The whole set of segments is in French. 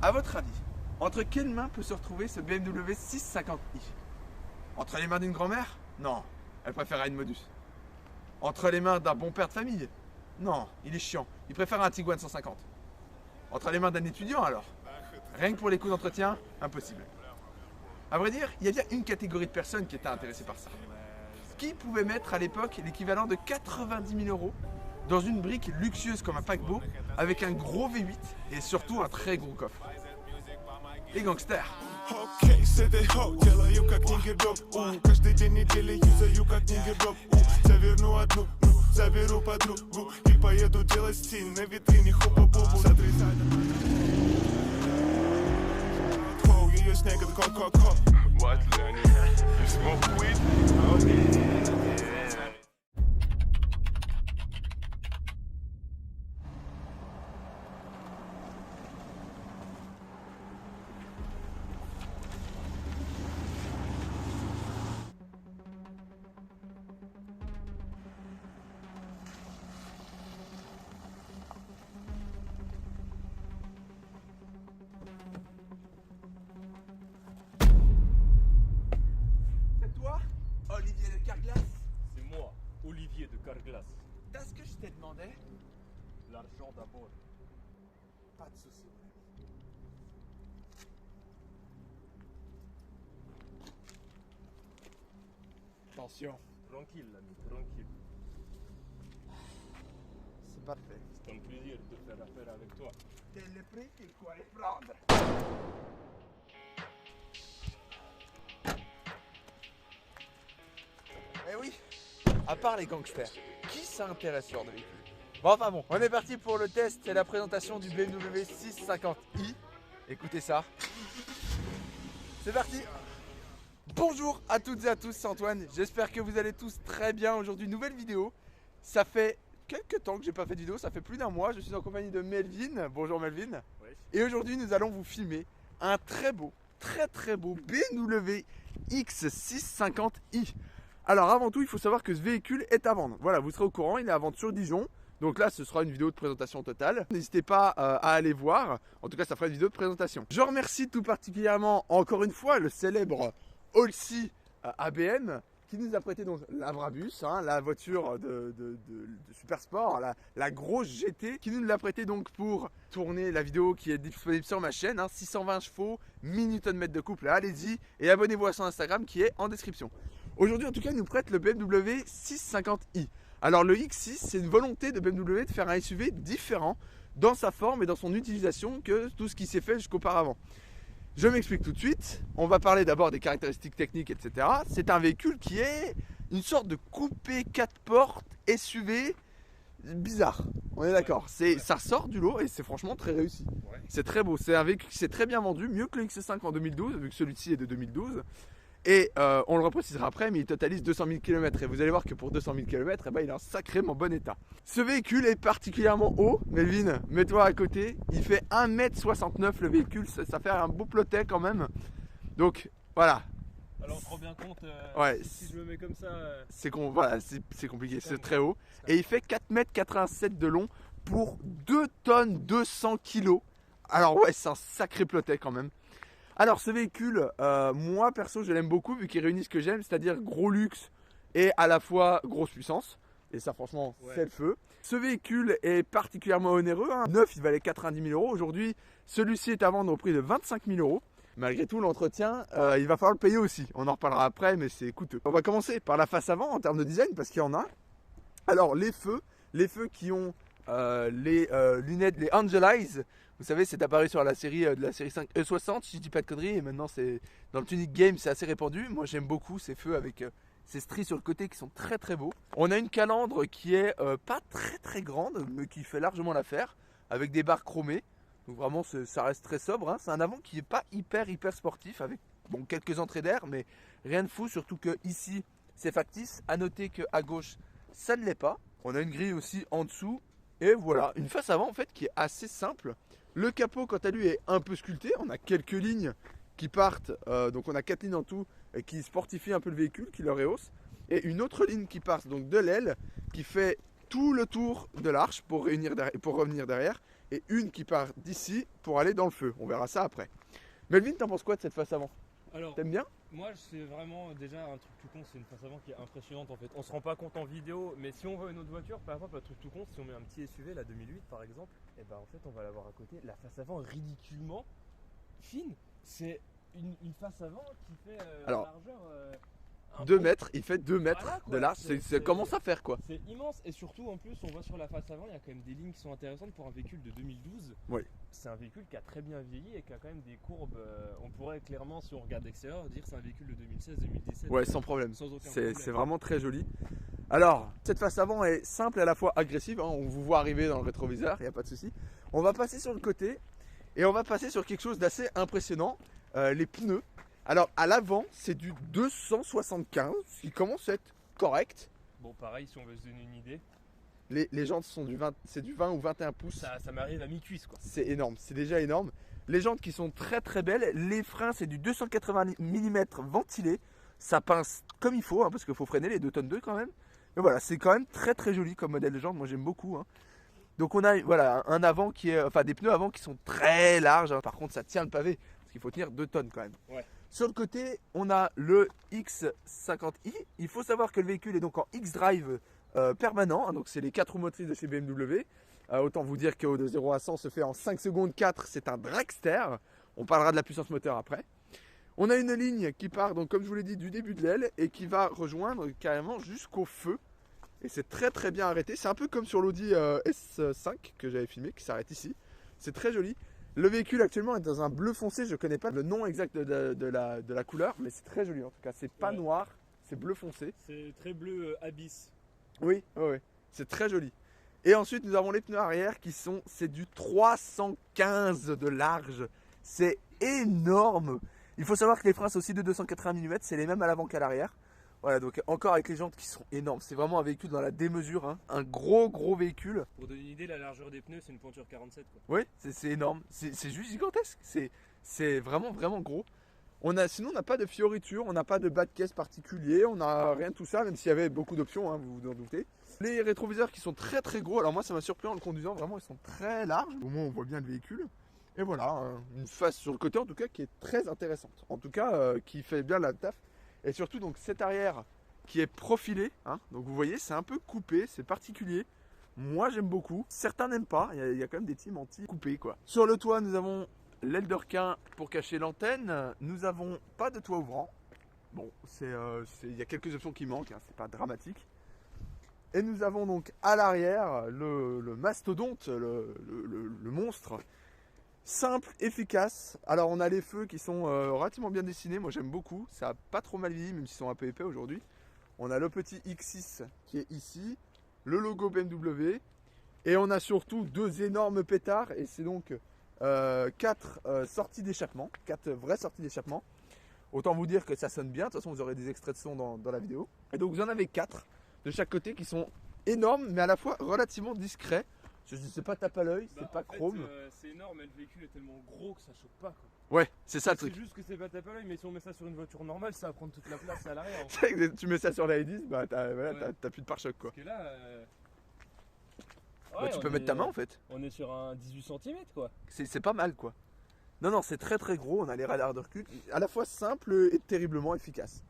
À votre avis, entre quelles mains peut se retrouver ce BMW 650i? Entre les mains d'une grand-mère? Non, elle préfère une Modus. Entre les mains d'un bon père de famille? Non, il est chiant, il préfère un Tiguan 150. Entre les mains d'un étudiant alors? Rien que pour les coûts d'entretien, impossible. À vrai dire, il y a bien une catégorie de personnes qui étaient intéressées par ça. Qui pouvait mettre à l'époque l'équivalent de 90 000 € dans une brique luxueuse comme un paquebot avec un gros V8 et surtout un très gros coffre? Les gangsters. Окей, с этой хоу делаю как нигердок. Каждый день недели юзаю как нигердок. Заверну одну, заберу подругу и поеду делать стиль на витрине хопа-бубу. Сотрясать хоу, ее снег это ко-ко-ко. What, Lenny? You smoke weed? Okay. Olivier de Carglass, C'est moi, Olivier de Carglass. t'as ce que je t'ai demandé? L'argent d'abord. Pas de soucis. Attention, Tranquille, l'ami, tranquille. c'est parfait. C'est un plaisir de faire affaire avec toi. T'es le prix qu'il faut aller prendre. Eh oui, à part les gangsters, qui s'intéresse sur de véhicule? Bon, on est parti pour le test et la présentation du BMW 650i. Écoutez ça. C'est parti. Bonjour à toutes et à tous, c'est Antoine. J'espère que vous allez tous très bien. Aujourd'hui, nouvelle vidéo. Ça fait quelques temps que j'ai pas fait de vidéo, ça fait plus d'un mois. Je suis en compagnie de Melvin. Bonjour Melvin. Oui. Et aujourd'hui, nous allons vous filmer un très beau BMW X650i. Alors avant tout, il faut savoir que ce véhicule est à vendre. Voilà, vous serez au courant, il est à vendre sur Dijon. Donc là, ce sera une vidéo de présentation totale. N'hésitez pas à aller voir. En tout cas, ça fera une vidéo de présentation. Je remercie tout particulièrement, encore une fois, le célèbre Olsi ABM qui nous a prêté donc la Brabus, hein, la voiture de Super Sport, la grosse GT, qui nous l'a prêté donc pour tourner la vidéo qui est disponible sur ma chaîne, hein, 620 chevaux, 1000 Nm de couple. Allez-y et abonnez-vous à son Instagram qui est en description. Aujourd'hui, en tout cas, il nous prête le BMW 650i. Alors, le X6, c'est une volonté de BMW de faire un SUV différent dans sa forme et dans son utilisation que tout ce qui s'est fait jusqu'auparavant. Je m'explique tout de suite. On va parler d'abord des caractéristiques techniques, etc. C'est un véhicule qui est une sorte de coupé 4 portes SUV bizarre. On est d'accord. Ça sort du lot et c'est franchement très réussi. Ouais. C'est très beau. C'est un véhicule qui s'est très bien vendu, mieux que le X5 en 2012, vu que celui-ci est de 2012. Et on le reprécisera après, mais il totalise 200 000 km. Et vous allez voir que pour 200 000 km, eh ben, il est en sacrément bon état. Ce véhicule est particulièrement haut. Melvin, mets-toi à côté. Il fait 1,69 m le véhicule. Ça fait un beau plotet quand même. Donc voilà. Alors, on se rend bien compte, Ouais, si je me mets comme ça... c'est compliqué, c'est très haut. Et il fait 4,87 m de long pour 2 tonnes 200 kg. Alors ouais, c'est un sacré plotet quand même. Alors ce véhicule, moi perso je l'aime beaucoup vu qu'il réunit ce que j'aime, c'est-à-dire gros luxe et à la fois grosse puissance. Et ça franchement Ouais. c'est le feu. Ce véhicule est particulièrement onéreux, hein. Neuf il valait 90 000 €. Aujourd'hui celui-ci est à vendre au prix de 25 000 €. Malgré tout l'entretien, il va falloir le payer aussi. On en reparlera après mais c'est coûteux. On va commencer par la face avant en termes de design parce qu'il y en a. Alors les feux qui ont les lunettes, les Angel Eyes. Vous savez, c'est apparu sur la série 5 E60, si je dis pas de conneries, et maintenant c'est dans le Tunic Game, c'est assez répandu. Moi j'aime beaucoup ces feux avec ces stries sur le côté qui sont très très beaux. On a une calandre qui est pas très grande, mais qui fait largement l'affaire, avec des barres chromées. Donc vraiment ça reste très sobre, hein. C'est un avant qui est pas hyper sportif, avec bon, quelques entrées d'air, mais rien de fou, surtout que ici c'est factice. À noter qu'à gauche ça ne l'est pas. On a une grille aussi en dessous. Et voilà, une face avant en fait qui est assez simple. Le capot quant à lui est un peu sculpté, on a quelques lignes qui partent, donc on a 4 lignes en tout qui sportifient un peu le véhicule, qui le rehausse. Et une autre ligne qui part donc de l'aile, qui fait tout le tour de l'arche pour revenir derrière, et une qui part d'ici pour aller dans le feu. On verra ça après. Melvin, t'en penses quoi de cette face avant? Alors, T'aimes bien? moi, c'est vraiment déjà un truc tout con, c'est une face avant qui est impressionnante en fait. On se rend pas compte en vidéo, mais si on voit une autre voiture, par exemple, un truc tout con, si on met un petit SUV, la 2008 par exemple, et ben en fait, on va l'avoir à côté. La face avant est ridiculement fine. C'est une face avant qui fait Alors, largeur. 2 mètres, il fait 2 mètres Voilà, quoi. de large, ça commence à faire quoi. C'est immense et surtout en plus on voit sur la face avant il y a quand même des lignes qui sont intéressantes pour un véhicule de 2012. Oui. C'est un véhicule qui a très bien vieilli et qui a quand même des courbes. On pourrait clairement si on regarde l'extérieur dire c'est un véhicule de 2016-2017. Ouais, sans problème. Sans aucun C'est problème. vraiment très joli. Alors, cette face avant est simple et à la fois agressive, hein. On vous voit arriver dans le rétroviseur, il n'y a pas de souci. On va passer sur le côté et on va passer sur quelque chose d'assez impressionnant, les pneus. Alors à l'avant c'est du 275, ce qui commence à être correct. Bon pareil si on veut se donner une idée. Les jantes sont c'est du 20 ou 21 pouces. Ça m'arrive à mi-cuisse quoi. C'est énorme, c'est déjà énorme. Les jantes qui sont très très belles, les freins c'est du 280 mm ventilé. Ça pince comme il faut, hein, parce qu'il faut freiner les 2 tonnes 2 quand même. Mais voilà, c'est quand même très très joli comme modèle de jantes, moi j'aime beaucoup. Hein. Donc on a voilà, un avant qui est, enfin des pneus avant qui sont très larges, hein. Par contre ça tient le pavé, parce qu'il faut tenir 2 tonnes quand même. Ouais. Sur le côté, on a le X50i. Il faut savoir que le véhicule est donc en X-Drive permanent. Hein, donc c'est les 4 roues motrices de chez BMW. Autant vous dire que de 0 à 100 se fait en 5 secondes 4. C'est un dragster. On parlera de la puissance moteur après. On a une ligne qui part, donc comme je vous l'ai dit, du début de l'aile et qui va rejoindre carrément jusqu'au feu. Et c'est très très bien arrêté. C'est un peu comme sur l'Audi S5 que j'avais filmé, qui s'arrête ici. C'est très joli. Le véhicule actuellement est dans un bleu foncé, je ne connais pas le nom exact de la couleur, mais c'est très joli en tout cas. C'est pas Ouais. noir, c'est bleu foncé. C'est très bleu abyss. Oui, c'est très joli. Et ensuite nous avons les pneus arrière c'est du 315 de large. C'est énorme. Il faut savoir que les freins sont aussi de 280 mm, c'est les mêmes à l'avant qu'à l'arrière. Voilà, donc encore avec les jantes qui sont énormes. C'est vraiment un véhicule dans la démesure, hein. Un gros véhicule. Pour donner une idée, la largeur des pneus c'est une pointure 47 quoi. Oui, c'est énorme. C'est juste gigantesque. C'est vraiment gros. Sinon, on n'a pas de fioritures, on n'a pas de bas de caisse particulier, on n'a rien de tout ça, même s'il y avait beaucoup d'options, hein, vous vous en doutez. Les rétroviseurs qui sont très gros. Alors moi, ça m'a surpris en le conduisant. Vraiment, ils sont très larges. Au moins, on voit bien le véhicule. Et voilà, une face sur le côté en tout cas qui est très intéressante. En tout cas, qui fait bien la taf. Et surtout donc cet arrière qui est profilé, hein. Donc vous voyez c'est un peu coupé, c'est particulier. Moi j'aime beaucoup, certains n'aiment pas, il y a quand même des teams anti-coupés quoi. Sur le toit nous avons l'aile de requin pour cacher l'antenne, nous avons pas de toit ouvrant. Bon, il y a quelques options qui manquent, hein, c'est pas dramatique. Et nous avons donc à l'arrière le mastodonte, le monstre. Simple, efficace. Alors on a les feux qui sont relativement bien dessinés, moi j'aime beaucoup. Ça a pas trop mal vieilli même s'ils sont un peu épais aujourd'hui. On a le petit X6 qui est ici, le logo BMW. Et on a surtout 2 énormes pétards et c'est donc 4 sorties d'échappement, 4 vraies sorties d'échappement. Autant vous dire que ça sonne bien, de toute façon vous aurez des extraits de son dans la vidéo. Et donc vous en avez 4 de chaque côté qui sont énormes mais à la fois relativement discrets. C'est pas tape à l'œil, c'est pas chrome. C'est énorme, mais le véhicule est tellement gros que ça choque pas quoi. Ouais, c'est ça le truc. C'est juste que c'est pas tape à l'œil, mais si on met ça sur une voiture normale, ça va prendre toute la place à l'arrière. En fait. C'est vrai que tu mets ça sur la i10, bah t'as Ouais. plus de pare-choc quoi. Parce que là. Bah, tu peux mettre ta main en fait. On est sur un 18 cm quoi. C'est pas mal quoi. Non, c'est très gros. On a les radars de recul. À la fois simple et terriblement efficace.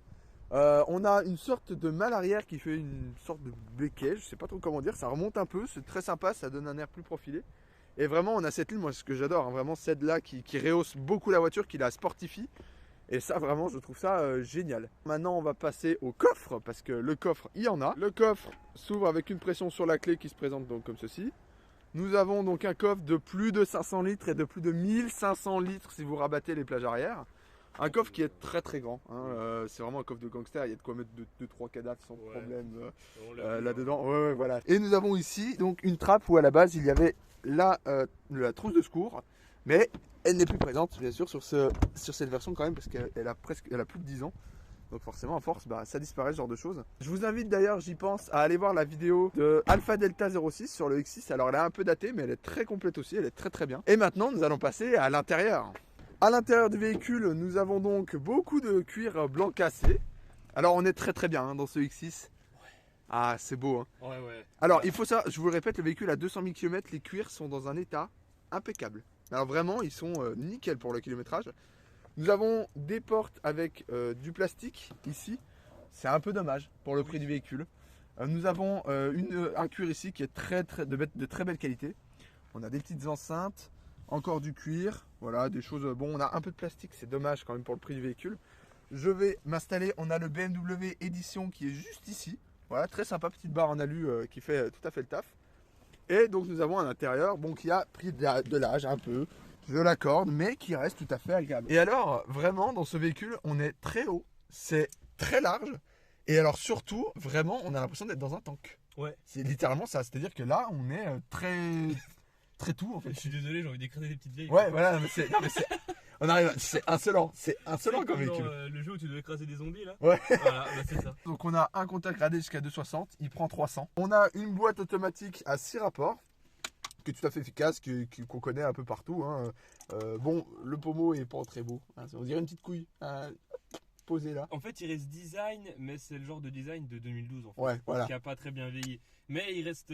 On a une sorte de malle arrière qui fait une sorte de béquet. Je sais pas trop comment dire. Ça remonte un peu. C'est très sympa. Ça donne un air plus profilé. Et vraiment, on a cette ligne. Moi, ce que j'adore. Hein, vraiment, cette là qui rehausse beaucoup la voiture, qui la sportifie. Et ça, vraiment, je trouve ça génial. Maintenant, on va passer au coffre. Parce que le coffre, il y en a. Le coffre s'ouvre avec une pression sur la clé qui se présente donc comme ceci. Nous avons donc un coffre de plus de 500 litres et de plus de 1500 litres si vous rabattez les plages arrière. Un coffre qui est très grand. Hein. C'est vraiment un coffre de gangster. Il y a de quoi mettre 2-3 cadavres sans problème là-dedans. Ouais, voilà. Et nous avons ici donc une trappe où à la base il y avait la trousse de secours. Mais elle n'est plus présente bien sûr sur cette version quand même parce qu'elle a plus de 10 ans. Donc forcément à force ça disparaît ce genre de choses. Je vous invite d'ailleurs, j'y pense, à aller voir la vidéo de Alpha Delta 06 sur le X6. Alors elle est un peu datée mais elle est très complète aussi, elle est très bien. Et maintenant nous allons passer à l'intérieur. À l'intérieur du véhicule nous avons donc beaucoup de cuir blanc cassé. Alors on est très bien hein, dans ce X6. Ah, c'est beau, hein. Ouais. Alors, il faut ça, je vous le répète, le véhicule à 200 000 km, les cuirs sont dans un état impeccable. Alors vraiment, ils sont nickel pour le kilométrage. Nous avons des portes avec du plastique ici. C'est un peu dommage pour le prix du véhicule. Nous avons un cuir ici qui est de très belle qualité. On a des petites enceintes, encore du cuir, voilà, des choses. Bon, on a un peu de plastique, c'est dommage quand même pour le prix du véhicule. Je vais m'installer, on a le BMW Edition qui est juste ici. Voilà, très sympa, petite barre en alu qui fait tout à fait le taf. Et donc nous avons un intérieur bon, qui a pris de l'âge un peu, je l'accorde, mais qui reste tout à fait agréable. Et alors, vraiment, dans ce véhicule, on est très haut, c'est très large. Et alors surtout, vraiment, on a l'impression d'être dans un tank. Ouais. C'est littéralement ça, c'est-à-dire que là, on est très tout en fait. Je suis désolé, j'ai envie d'écraser des petites vieilles. Ouais, voilà, mais c'est insolent comme dans, véhicule. le jeu où tu dois écraser des zombies là. Ouais. Voilà, bah c'est ça. Donc on a un contact gradé jusqu'à 260, il prend 300. On a une boîte automatique à 6 rapports, qui est tout à fait efficace, qu'on connaît un peu partout. Hein. Bon, le pommeau est pas très beau, hein. On dirait une petite couille posée là. En fait, il reste design, mais c'est le genre de design de 2012 en fait. Ouais, voilà. Qui a pas très bien vieilli. Mais il reste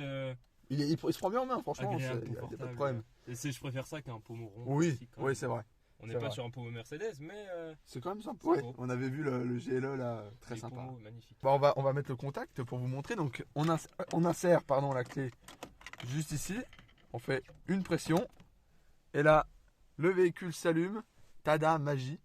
Il se prend bien en main, franchement, il agréable, n'y a pas de confortable. problème. Et je préfère ça qu'un pommeau rond. Oui, classique, quand oui, même. c'est vrai. On n'est c'est pas vrai. sur un pommeau Mercedes, mais C'est quand même sympa. C'est Ouais, beau. on avait vu le GLE là, très les sympa. pommeaux magnifiques. Bon, on va mettre le contact pour vous montrer. Donc on insère la clé juste ici. On fait une pression. Et là, le véhicule s'allume. Tada, magie.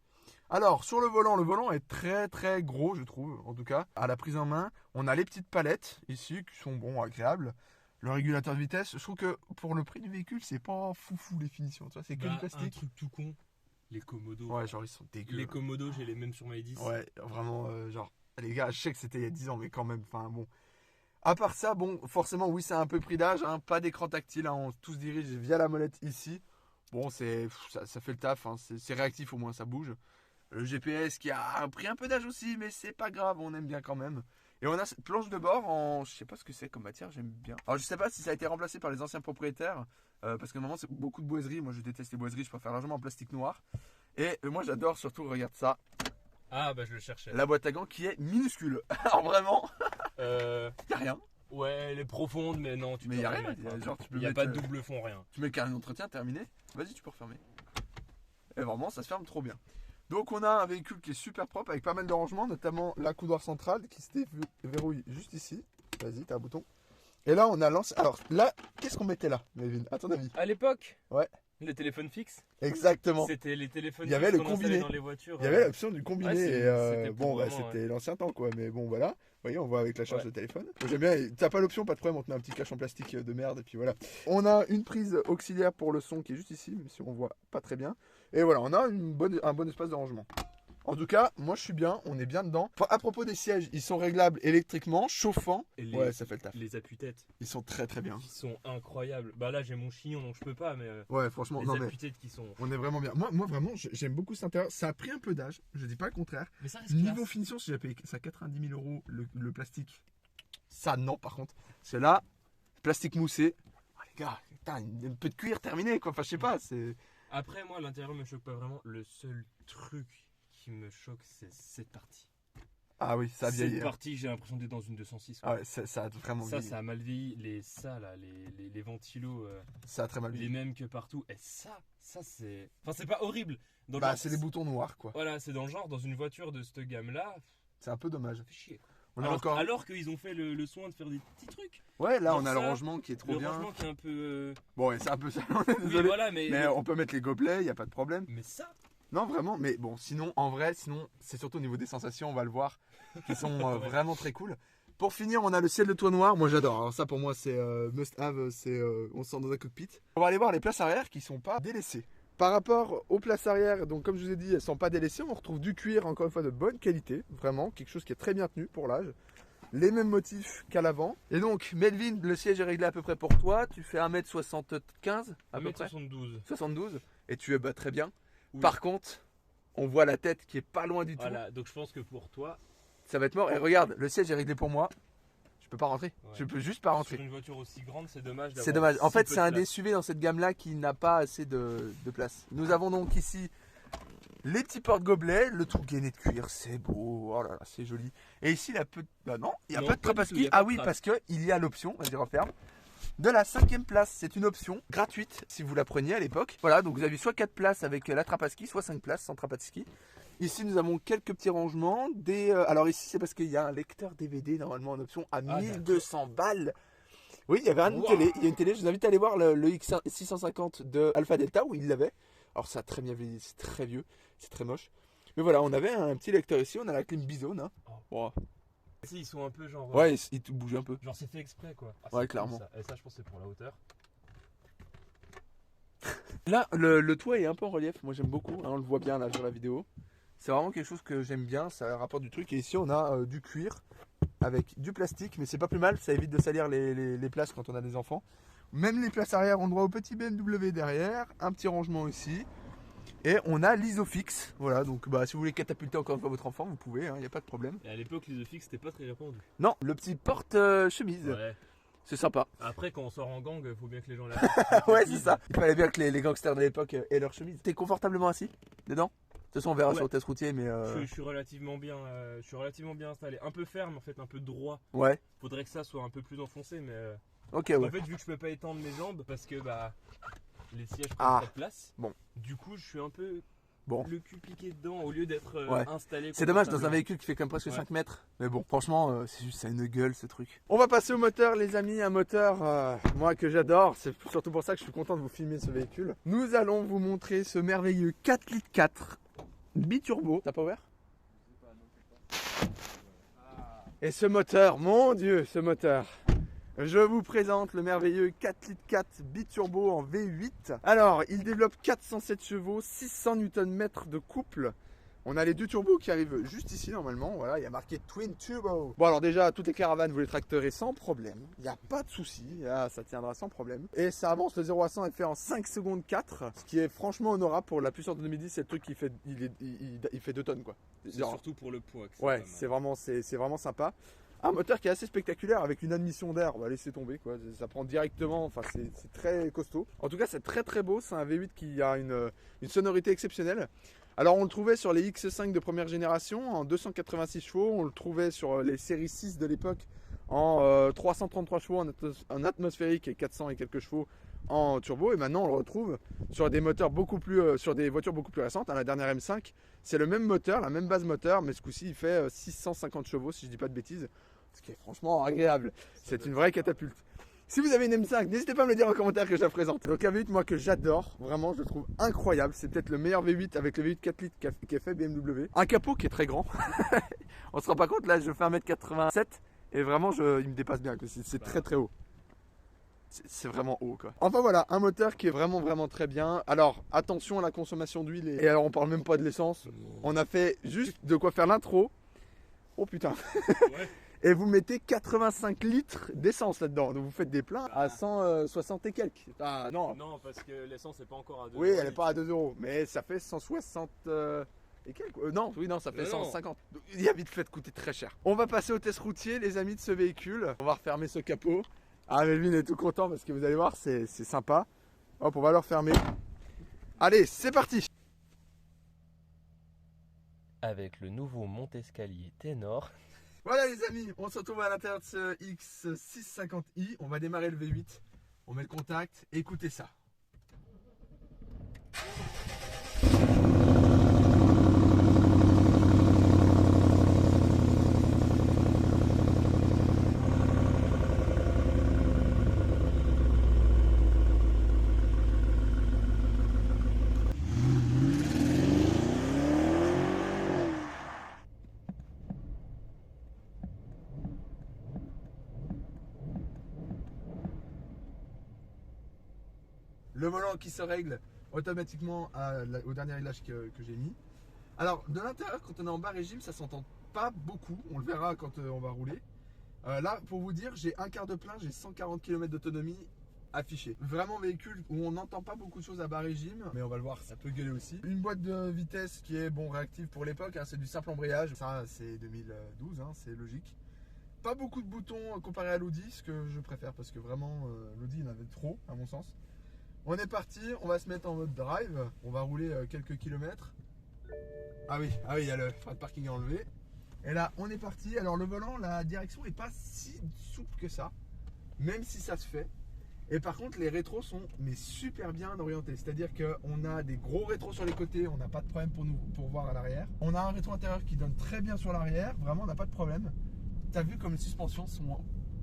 Alors sur le volant est très très gros, je trouve. En tout cas, à la prise en main, on a les petites palettes ici qui sont bon, agréables. Le régulateur de vitesse, je trouve que pour le prix du véhicule, c'est pas foufou les finitions. Tu vois, c'est que du Un plastique. truc tout con, les commodos. Ouais, genre ils sont dégueux. Les commodos, j'ai les mêmes sur my 10. Ouais, vraiment, genre, les gars, je sais que c'était il y a 10 ans, mais quand même, enfin bon. À part ça, bon, forcément, oui, c'est un peu pris d'âge, hein, pas d'écran tactile, hein, on tout se dirige via la molette ici. Bon, ça fait le taf, hein, c'est réactif au moins, ça bouge. Le GPS qui a pris un peu d'âge aussi, mais c'est pas grave, on aime bien quand même. Et on a cette planche de bord en, je sais pas ce que c'est comme matière, j'aime bien. Alors je sais pas si ça a été remplacé par les anciens propriétaires, parce que normalement c'est beaucoup de boiserie, moi je déteste les boiseries, je préfère largement en plastique noir. Et moi j'adore surtout, regarde ça, Ah bah je le cherchais. la boîte à gants qui est minuscule. Alors vraiment, y a rien. Ouais, elle est profonde, mais non, tu Mais peux y a rien rien, mettre, hein. genre tu peux Il n'y a mettre, pas de double fond, rien. tu mets le carnet d'entretien terminé, vas-y tu peux refermer. Et vraiment ça se ferme trop bien. Donc on a un véhicule qui est super propre avec pas mal de rangements, notamment la coudoir centrale qui se déverrouille juste ici. Vas-y, t'as un bouton. Et là on a lancé. Alors là, qu'est-ce qu'on mettait là, Melvin, à ton avis? À l'époque, Ouais. les téléphones fixes, Exactement. c'était les téléphones Il y avait fixes le qu'on installait combiné. dans les voitures. Il y avait l'option du combiné. Ouais, et c'était bon, pour bah, vraiment, c'était l'ancien temps quoi, mais bon voilà. Vous voyez, on voit avec la charge Ouais. de téléphone. J'aime bien, t'as pas l'option, pas de problème, on te met un petit cache en plastique de merde et puis voilà. On a une prise auxiliaire pour le son qui est juste ici, même si on voit pas très bien. Et voilà, on a un bon espace de rangement. En tout cas, moi je suis bien, on est bien dedans. Enfin, à propos des sièges, ils sont réglables électriquement, chauffants. Et Ouais, ça fait le taf. Les appuis-têtes, Ils sont très très bien. qui sont incroyables. Bah là, j'ai mon chignon, donc je peux pas, mais Ouais, franchement, les non mais appuis-têtes qui sont. on est vraiment bien. Moi vraiment, j'aime beaucoup cet intérieur. Ça a pris un peu d'âge, je dis pas le contraire. Mais ça reste Niveau classe. finition, si j'ai payé ça 90 000 € le plastique, ça non par contre. C'est là, plastique moussé. Ah, les gars, putain, un peu de cuir terminé quoi. Enfin, je sais pas, c'est. Après, moi, l'intérieur me choque pas vraiment. Le seul truc qui me choque, c'est cette partie. Ah oui, ça a vieilli. Cette hein. partie, j'ai l'impression d'être dans une 206. Ah ouais, ça a vraiment Ça, vieilli. ça a mal vieilli. Les ventilos, Ça a très mal les vieilli. mêmes que partout. Et ça c'est. Enfin, c'est pas horrible. Dans le Bah, genre, c'est des boutons noirs quoi. Voilà, c'est dans le genre, dans une voiture de cette gamme-là, C'est un peu dommage. ça fait chier. Quoi. On a Alors, encore. alors qu'ils ont fait le soin de faire des petits trucs. Ouais, là genre on a le ça, rangement qui est trop Le bien. rangement qui est un peu. Bon, ouais, c'est un peu ça. On est Oui, désolé. voilà, mais. Mais on peut mettre les gobelets, y a pas de problème. Mais ça, Non, vraiment, mais bon, sinon, en vrai, c'est surtout au niveau des sensations, on va le voir, qui sont Ouais. vraiment très cool. Pour finir, on a le ciel de toit noir, moi j'adore. Alors ça pour moi c'est must have, on se sent dans un cockpit. On va aller voir les places arrière qui sont pas délaissées. Par rapport aux places arrière, donc comme je vous ai dit, elles sont pas délaissées, on retrouve du cuir encore une fois de bonne qualité, vraiment, quelque chose qui est très bien tenu pour l'âge. Les mêmes motifs qu'à l'avant. Et donc, Melvin, le siège est réglé à peu près pour toi, tu fais 1m75 à peu près, 1m72. 72, et tu es bah, très bien. Oui. Par contre, on voit la tête qui est pas loin du tout. Voilà, donc je pense que pour toi, Ça va être mort. Et regarde, le siège est réglé pour moi. Je peux pas rentrer. Ouais. Je peux juste pas sur rentrer. une voiture aussi grande, c'est dommage. C'est d'avoir dommage. En si fait, peu c'est un de des place. SUV dans cette gamme-là qui n'a pas assez de place. Nous avons donc ici Les petits porte-gobelets, le tout gainé de cuir, c'est beau, oh là là, c'est joli. Et ici, il y a peu de... Bah non, il n'y a Non, pas de pas du trappe à tout, il y ski. a pas Ah de oui, trappe. parce qu'il y a l'option, vas-y referme, de la 5e place. C'est une option gratuite si vous la preniez à l'époque. Voilà, donc vous avez soit 4 places avec la trappe à ski, soit 5 places sans trappe à ski. Ici, nous avons quelques petits rangements. Alors ici, c'est parce qu'il y a un lecteur DVD normalement en option à 1200 balles. Oui, il y avait une télé. Il y a une télé. Je vous invite à aller voir le X650 de Alpha Delta où il l'avait. Alors ça a très bien vieilli, c'est très vieux, c'est très moche. Mais voilà, on avait un petit lecteur ici. On a la clim Bizone. Hein. Wow. Si, ils sont un peu genre. Ouais, il bouge un peu. Genre, c'est fait exprès quoi. Ah, Ouais, c'est clairement. cool, ça. Et ça, je pense que c'est pour la hauteur. Là, le toit est un peu en relief. Moi, j'aime beaucoup. Hein, on le voit bien là sur la vidéo. C'est vraiment quelque chose que j'aime bien. Ça rapporte du truc. Et ici, on a du cuir avec du plastique. Mais c'est pas plus mal. Ça évite de salir les places quand on a des enfants. Même les places arrière, on droit au petit BMW derrière. Un petit rangement ici. Et on a l'Isofix. Voilà, donc bah, si vous voulez catapulter encore une fois votre enfant, vous pouvez. Il n'y a pas de problème. Et à l'époque, l'Isofix, c'était pas très répandu. Non, le petit porte-chemise. Ouais. C'est sympa. Après, quand on sort en gang, faut bien que les gens la. Ouais, c'est ça. Il fallait bien que les gangsters de l'époque aient leur chemise. T'es confortablement assis dedans? De toute façon, on verra sur le test routier, mais. Je suis relativement bien, installé. Un peu ferme, en fait, un peu droit. Ouais. Faudrait que ça soit un peu plus enfoncé, mais. Ok, ouais. En fait, vu que je peux pas étendre mes jambes parce que bah les sièges prennent pas de place. Bon. Du coup, je suis un peu Bon. le cul piqué dedans au lieu d'être installé. C'est dommage dans un confortablement. véhicule qui fait comme presque 5 mètres. Mais bon, franchement, c'est juste, ça a une gueule ce truc. On va passer au moteur, les amis. Un moteur, moi, que j'adore. C'est surtout pour ça que je suis content de vous filmer ce véhicule. Nous allons vous montrer ce merveilleux 4 litres 4 biturbo. T'as pas ouvert? Et ce moteur, mon Dieu, ce moteur. Je vous présente le merveilleux 4 litres 4 biturbo en V8. Alors, il développe 407 chevaux, 600 Nm de couple. On a les deux turbos qui arrivent juste ici normalement. Voilà, il y a marqué Twin Turbo. Bon, alors déjà, toutes les caravanes, vous les tracterez sans problème. Il n'y a pas de souci. Ah, ça tiendra sans problème. Et ça avance le 0 à 100 est fait en 5 secondes 4. Ce qui est franchement honorable pour la puissance de 2010. C'est le truc qui fait, il fait 2 tonnes quoi. C'est surtout pour le poids. Ouais, c'est vraiment sympa. Un moteur qui est assez spectaculaire avec une admission d'air, on va laisser tomber quoi, ça prend directement, enfin c'est très costaud. En tout cas c'est très beau, c'est un V8 qui a une sonorité exceptionnelle. Alors on le trouvait sur les X5 de première génération en 286 chevaux, on le trouvait sur les séries 6 de l'époque en 333 chevaux en atmosphérique et 400 et quelques chevaux en turbo, et maintenant on le retrouve sur des moteurs beaucoup plus, sur des voitures beaucoup plus récentes. La dernière M5, c'est le même moteur, la même base moteur, mais ce coup-ci il fait 650 chevaux si je dis pas de bêtises, ce qui est franchement agréable. C'est une vraie catapulte. Si vous avez une M5, n'hésitez pas à me le dire en commentaire que je la présente. Donc un V8 moi que j'adore, vraiment je le trouve incroyable. C'est peut-être le meilleur V8 avec le V8 4 litres qu'a fait BMW. Un capot qui est très grand. On se rend pas compte, là je fais 1m87 et vraiment il me dépasse bien. C'est très haut. C'est vraiment haut quoi. Enfin voilà, un moteur qui est vraiment très bien. Alors attention à la consommation d'huile. Et alors on parle même pas de l'essence. On a fait juste de quoi faire l'intro. Oh putain. Ouais. Et vous mettez 85 litres d'essence là-dedans. Donc vous faites des pleins à 160 et quelques. Ah non. Non, parce que l'essence n'est pas encore à 2 Oui, elle n'est pas à 2 euros. Mais ça fait 160 et quelques. Non, ça fait 150. Donc, il a vite fait de coûter très cher. On va passer au test routier, les amis, de ce véhicule. On va refermer ce capot. Ah, Melvin est tout content parce que vous allez voir, c'est sympa. Hop, on va le refermer. Allez, c'est parti. Avec le nouveau monte-escalier Ténor. Voilà les amis, on se retrouve à l'intérieur de ce X650i. On va démarrer le V8. On met le contact. Écoutez ça. Le volant qui se règle automatiquement au dernier réglage que j'ai mis. Alors de l'intérieur, quand on est en bas régime, ça s'entend pas beaucoup. On le verra quand on va rouler. Là, pour vous dire, j'ai un quart de plein, j'ai 140 km d'autonomie affiché. Vraiment véhicule où on n'entend pas beaucoup de choses à bas régime, mais on va le voir, ça peut gueuler aussi. Une boîte de vitesse qui est réactive pour l'époque, hein, c'est du simple embrayage. Ça, c'est 2012, hein, c'est logique. Pas beaucoup de boutons comparé à l'Audi, ce que je préfère parce que vraiment l'Audi il en avait trop à mon sens. On est parti, on va se mettre en mode drive, on va rouler quelques kilomètres. Ah oui, il y a le frein de parking enlevé. Et là, on est parti. Alors le volant, la direction est pas si souple que ça, même si ça se fait. Et par contre, les rétros sont super bien orientés. C'est-à-dire qu'on a des gros rétros sur les côtés, on n'a pas de problème pour voir à l'arrière. On a un rétro intérieur qui donne très bien sur l'arrière, vraiment on n'a pas de problème. T'as vu comme les suspensions sont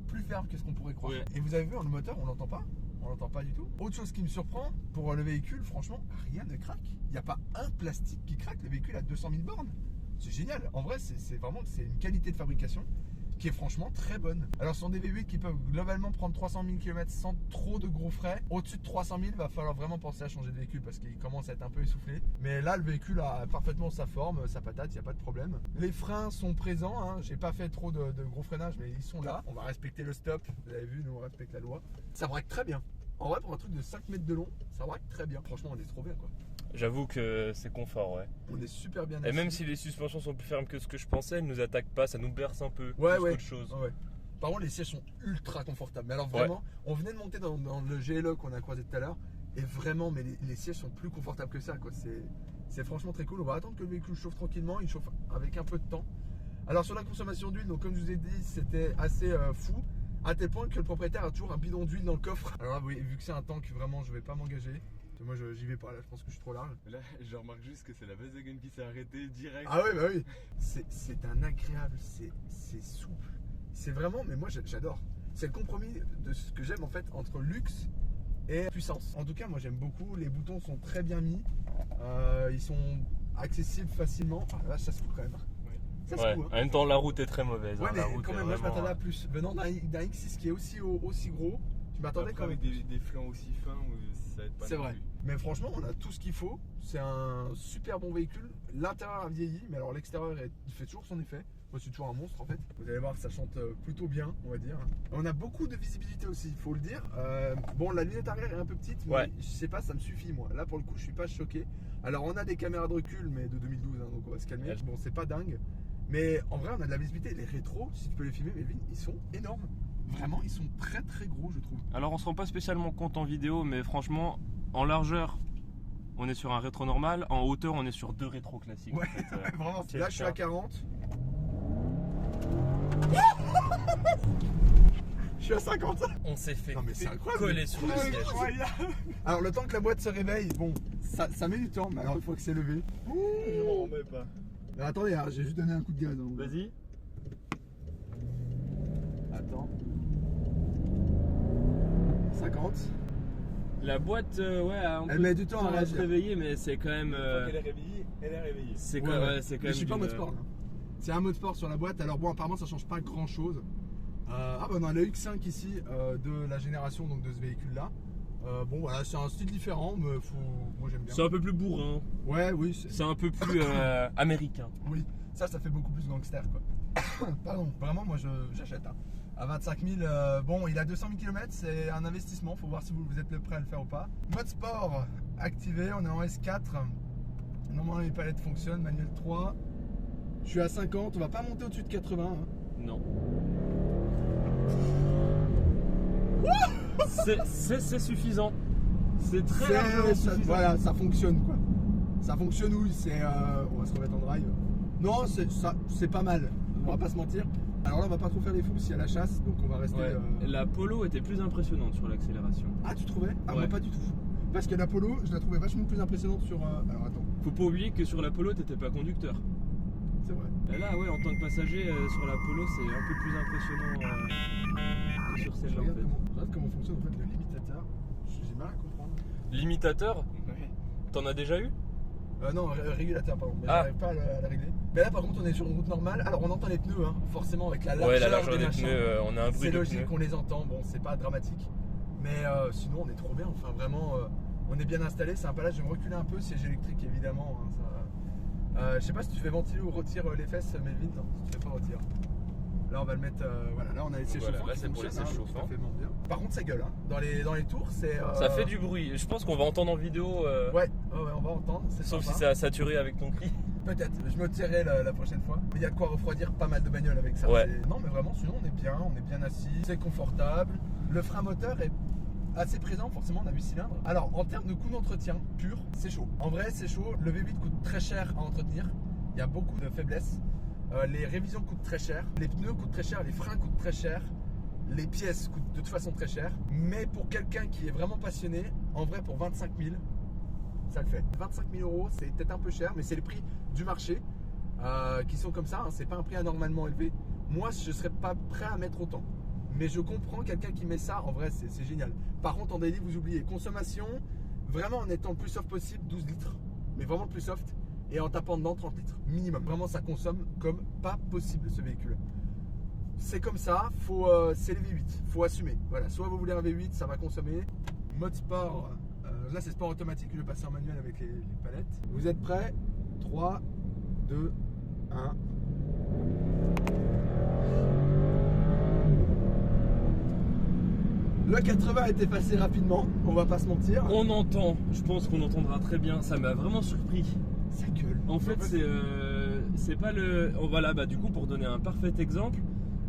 plus fermes que ce qu'on pourrait croire. Ouais. Et vous avez vu, le moteur, on l'entend pas. On l'entend pas du tout. Autre chose qui me surprend, pour le véhicule, franchement, rien ne craque. Il n'y a pas un plastique qui craque. Le véhicule a 200 000 bornes. C'est génial. En vrai, c'est vraiment une qualité de fabrication qui est franchement très bonne. Alors ce sont des V8 qui peuvent globalement prendre 300 000 km sans trop de gros frais. Au-dessus de 300 000, il va falloir vraiment penser à changer de véhicule parce qu'il commence à être un peu essoufflé. Mais là, le véhicule a parfaitement sa forme, sa patate, il n'y a pas de problème. Les freins sont présents, hein. J'ai pas fait trop de gros freinage, mais ils sont là. On va respecter le stop, vous avez vu, nous on respecte la loi. Ça braque très bien. En vrai, pour un truc de 5 mètres de long, ça braque très bien. Franchement, on est trop bien quoi. J'avoue que c'est confort, ouais. On est super bien Et assis. même si les suspensions sont plus fermes que ce que je pensais, elles nous attaquent pas, ça nous berce un peu. Ouais, plus ouais. qu'autre chose. Ouais. Par contre, les sièges sont ultra confortables. Mais alors vraiment, on venait de monter dans le GLE qu'on a croisé tout à l'heure. Et vraiment, mais les sièges sont plus confortables que ça, quoi. C'est franchement très cool. On va attendre que le véhicule chauffe tranquillement. Il chauffe avec un peu de temps. Alors sur la consommation d'huile, donc comme je vous ai dit, c'était assez fou. À tel point que le propriétaire a toujours un bidon d'huile dans le coffre. Alors là, vous voyez, vu que c'est un tank, vraiment, je vais pas m'engager. Moi, j'y vais pas là. Je pense que je suis trop large. Là, je remarque juste que c'est la Volkswagen qui s'est arrêtée direct. Ah oui, bah oui. C'est un agréable, c'est souple. C'est vraiment, mais moi j'adore. C'est le compromis de ce que j'aime en fait entre luxe et puissance. En tout cas, moi j'aime beaucoup. Les boutons sont très bien mis. Ils sont accessibles facilement. Ah, là, ça se fout quand même. Ça se Ouais. fout, hein. En même temps, la route est très mauvaise. Ouais, hein. mais La route quand est même, moi je vraiment, m'attendais à plus. Venant d'un X6 qui est aussi gros, je m'attendais Après, quand même. avec des flancs aussi fins, ça va être pas C'est non vrai. plus. Mais franchement, on a tout ce qu'il faut. C'est un super bon véhicule. L'intérieur a vieilli, mais alors l'extérieur, il fait toujours son effet. Moi, c'est toujours un monstre en fait. Vous allez voir, ça chante plutôt bien, on va dire. On a beaucoup de visibilité aussi, il faut le dire. Bon, la lunette arrière est un peu petite, mais Ouais. je sais pas, ça me suffit moi. Là, pour le coup, je suis pas choqué. Alors, on a des caméras de recul, mais de 2012, hein, donc on va se calmer. Bon, c'est pas dingue. Mais en vrai, on a de la visibilité. Les rétros, si tu peux les filmer, Melvin, ils sont énormes. Vraiment, ils sont très très gros, je trouve. Alors on se rend pas spécialement compte en vidéo, mais franchement, en largeur, on est sur un rétro normal. En hauteur, on est sur deux rétros classiques. Ouais, en fait. vraiment. c'est Là, le je suis cas. à 40. Je suis à 50. On s'est fait Non, mais c'est incroyable. coller sur le siège. Alors, le temps que la boîte se réveille, bon, ça met du temps, mais alors il faut que c'est levé. Je m'en remets pas. Mais attendez, hein, j'ai juste donné un coup de gaz. hein. Vas-y. Attends. 50. La boîte, ouais, a un Elle peu met de du temps temps à à se réagir. réveiller, mais c'est quand même. Une fois qu'elle est réveillée, elle est réveillée. C'est Ouais, quand, ouais. ouais, c'est quand Mais même. je suis pas en d'une- mode sport là. C'est un mode sport sur la boîte. Alors bon, apparemment ça change pas grand chose. Ah bah on a le X5 ici de la génération donc de ce véhicule là. Bon voilà, c'est un style différent, mais moi j'aime bien. C'est un peu plus bourrin. Ouais, oui, C'est un peu plus américain. oui. Ça fait beaucoup plus gangster quoi. Pardon, vraiment moi j'achète. Hein. À 25 000, bon il a 200 000 km, c'est un investissement, faut voir si vous êtes prêt à le faire ou pas. Mode sport activé, on est en S4. Normalement les palettes fonctionnent, manuel 3. Je suis à 50, on va pas monter au-dessus de 80. Hein. Non. C'est suffisant. C'est très largement suffisant. Voilà, ça fonctionne quoi. Ça fonctionne où on va se remettre en drive. Non, c'est pas mal, on va pas se mentir. Alors là, on va pas trop faire les fous s'il y a la chasse, donc on va rester. Ouais. La Polo était plus impressionnante sur l'accélération. Ah, tu trouvais? Ah, Ouais. moi pas du tout. Parce que la Polo, je la trouvais vachement plus impressionnante sur. Alors attends, Faut pas oublier que sur la Polo, t'étais pas conducteur. c'est vrai. Et là, ouais, en tant que passager, sur la Polo, c'est un peu plus impressionnant que sur Je celle-là en regarde, fait. comment fonctionne en fait le limitateur. J'ai mal à comprendre. Limitateur, Ouais. t'en as déjà eu? Non, régulateur, pardon. Mais Ah. j'arrive pas à la régler. Mais là, par contre, on est sur une route normale. Alors, on entend les pneus, hein, forcément, avec la largeur, Ouais, la largeur des machins. pneus, on a un bruit C'est de logique, pneus. on les entend. Bon, c'est pas dramatique. Mais sinon, on est trop bien. Enfin, vraiment, on est bien installé. C'est un palace. Je vais me reculer un peu. Siège électrique, évidemment. Hein, ça... je sais pas si tu fais ventiler ou retire les fesses, Melvin. Non, si tu fais pas retire. Là, on va le mettre. Voilà, là, on a les sièges Voilà, chauffants. là, qui c'est pour les fonctionnent, sièges hein, chauffants. parfaitement bien. Par contre, ça gueule. Hein. Dans les tours, c'est. Ça fait du bruit. Je pense qu'on va entendre en vidéo. Ouais, on va entendre. C'est Sauf sympa. si ça a saturé avec ton cri. Peut-être, je me tairai la prochaine fois. Il y a de quoi refroidir pas mal de bagnoles avec ça. Ouais. Non mais vraiment, sinon on est bien assis, c'est confortable. Le frein moteur est assez présent, forcément on a 8 cylindres. Alors en termes de coût d'entretien pur, c'est chaud. En vrai c'est chaud, le V8 coûte très cher à entretenir, il y a beaucoup de faiblesses. Les révisions coûtent très cher, les pneus coûtent très cher, les freins coûtent très cher, les pièces coûtent de toute façon très cher. Mais pour quelqu'un qui est vraiment passionné, en vrai pour 25 000, ça le fait. 25 000 euros, c'est peut-être un peu cher, mais c'est les prix du marché qui sont comme ça, hein. C'est pas un prix anormalement élevé. Moi je serais pas prêt à mettre autant. Mais je comprends quelqu'un qui met ça, en vrai c'est génial. Par contre en daily vous oubliez consommation, vraiment en étant le plus soft possible, 12 litres. Mais vraiment le plus soft. Et en tapant dedans 30 litres minimum. Vraiment ça consomme comme pas possible ce véhicule. C'est comme ça, c'est les V8, faut assumer. Voilà, soit vous voulez un V8, ça va consommer. Mode sport, là c'est sport automatique, je vais passer en manuel avec les palettes. Vous êtes prêts? 3, 2, 1. Le 80 a été passé rapidement, on va pas se mentir. On entend, je pense qu'on entendra très bien, ça m'a vraiment surpris. Ça gueule. En fait, c'est pas le. Oh, voilà, bah du coup, pour donner un parfait exemple,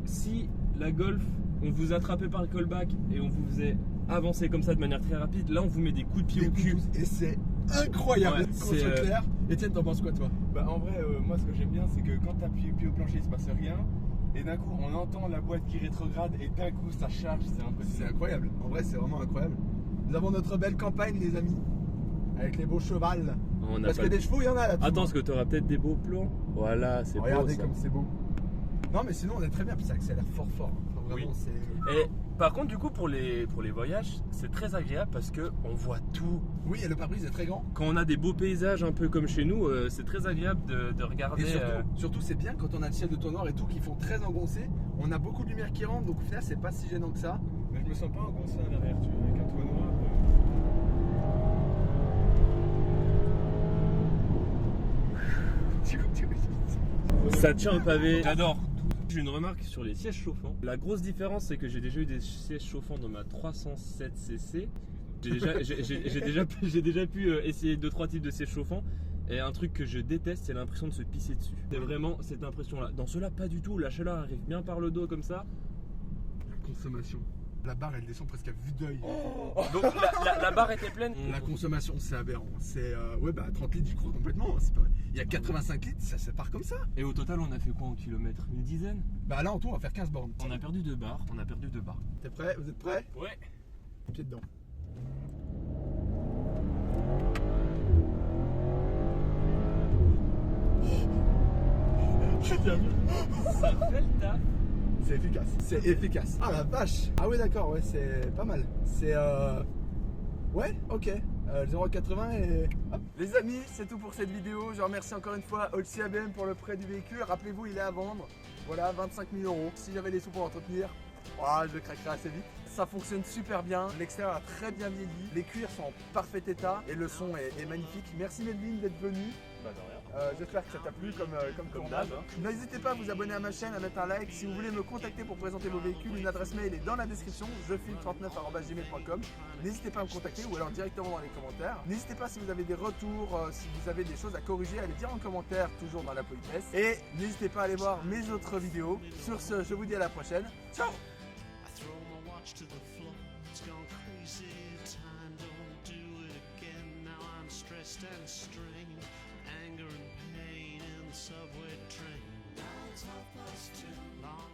si la Golf, on vous attrapait par le callback et on vous faisait avancer comme ça de manière très rapide, là on vous met des coups de pied au cul. Et c'est incroyable. Ouais, Qu'on c'est, soit clair. Etienne, t'en penses quoi toi? Bah en vrai, moi ce que j'aime bien c'est que quand t'appuies pied au plancher il se passe rien. Et d'un coup on entend la boîte qui rétrograde et d'un coup ça charge, c'est C'est impressionnant. incroyable. En vrai, c'est vraiment incroyable. Nous avons notre belle campagne, les amis, avec les beaux chevals. On a Parce pas que le- des chevaux, il y en a là. Attends, parce que tu auras peut-être des beaux plans. Voilà, c'est beau. Regardez Ça. comme c'est beau. Non, mais sinon, on est très bien. Puis ça accélère fort. Enfin, vraiment, Oui. c'est. Et par contre, du coup, pour les voyages, c'est très agréable parce que on voit tout. Oui, et le pare-brise est très grand. Quand on a des beaux paysages un peu comme chez nous, c'est très agréable de regarder. Et surtout c'est bien quand on a le ciel de toit noir et tout qui font très engoncé. On a beaucoup de lumière qui rentre, donc au final, c'est pas si gênant que ça. Mais je me sens pas engoncé à l'arrière, tu vois, avec un toit noir. Ça tient au pavé. J'adore. J'ai une remarque sur les sièges chauffants. La grosse différence, c'est que j'ai déjà eu des sièges chauffants dans ma 307cc. J'ai déjà pu essayer 2-3 types de sièges chauffants. Et un truc que je déteste, c'est l'impression de se pisser dessus. C'est vraiment cette impression-là. Dans ceux-là, pas du tout. La chaleur arrive bien par le dos comme ça. La consommation. La barre, elle descend presque à vue d'œil. Donc la barre était pleine. La consommation, c'est aberrant. C'est ouais, bah 30 litres, j'y crois complètement. C'est pas vrai. Il y a 85 litres, ça part comme ça. Et au total, on a fait quoi en kilomètres? Une dizaine? Bah là, en tout, on va faire 15 bornes. On a perdu 2 barres. T'es prêt? Vous êtes prêts? Ouais. Pied dedans. Ça fait le taf. C'est efficace. C'est efficace. Ah la vache. Ah oui d'accord, ouais c'est pas mal. C'est ouais, ok. 0,80 et hop. Les amis, c'est tout pour cette vidéo. Je remercie encore une fois Olsi ABM pour le prêt du véhicule. Rappelez-vous, il est à vendre. Voilà, 25 000 euros. Si j'avais les sous pour l'entretenir, je le craquerais assez vite. Ça fonctionne super bien. L'extérieur a très bien vieilli. Les cuirs sont en parfait état et le son est magnifique. Merci Melvin d'être venu. Bah de rien. J'espère que ça t'a plu comme d'hab. N'hésitez pas à vous abonner à ma chaîne, à mettre un like. Si vous voulez me contacter pour présenter vos véhicules, une adresse mail est dans la description, jefilm39@gmail.com. N'hésitez pas à me contacter ou alors directement dans les commentaires. N'hésitez pas si vous avez des retours, si vous avez des choses à corriger, à les dire en commentaire, toujours dans la politesse. Et n'hésitez pas à aller voir mes autres vidéos. Sur ce, je vous dis à la prochaine. Ciao! I throw my watch to the floor, it's gone crazy, time don't do it again, now I'm stressed and strained, anger and pain in the subway train, now it's 2:30, long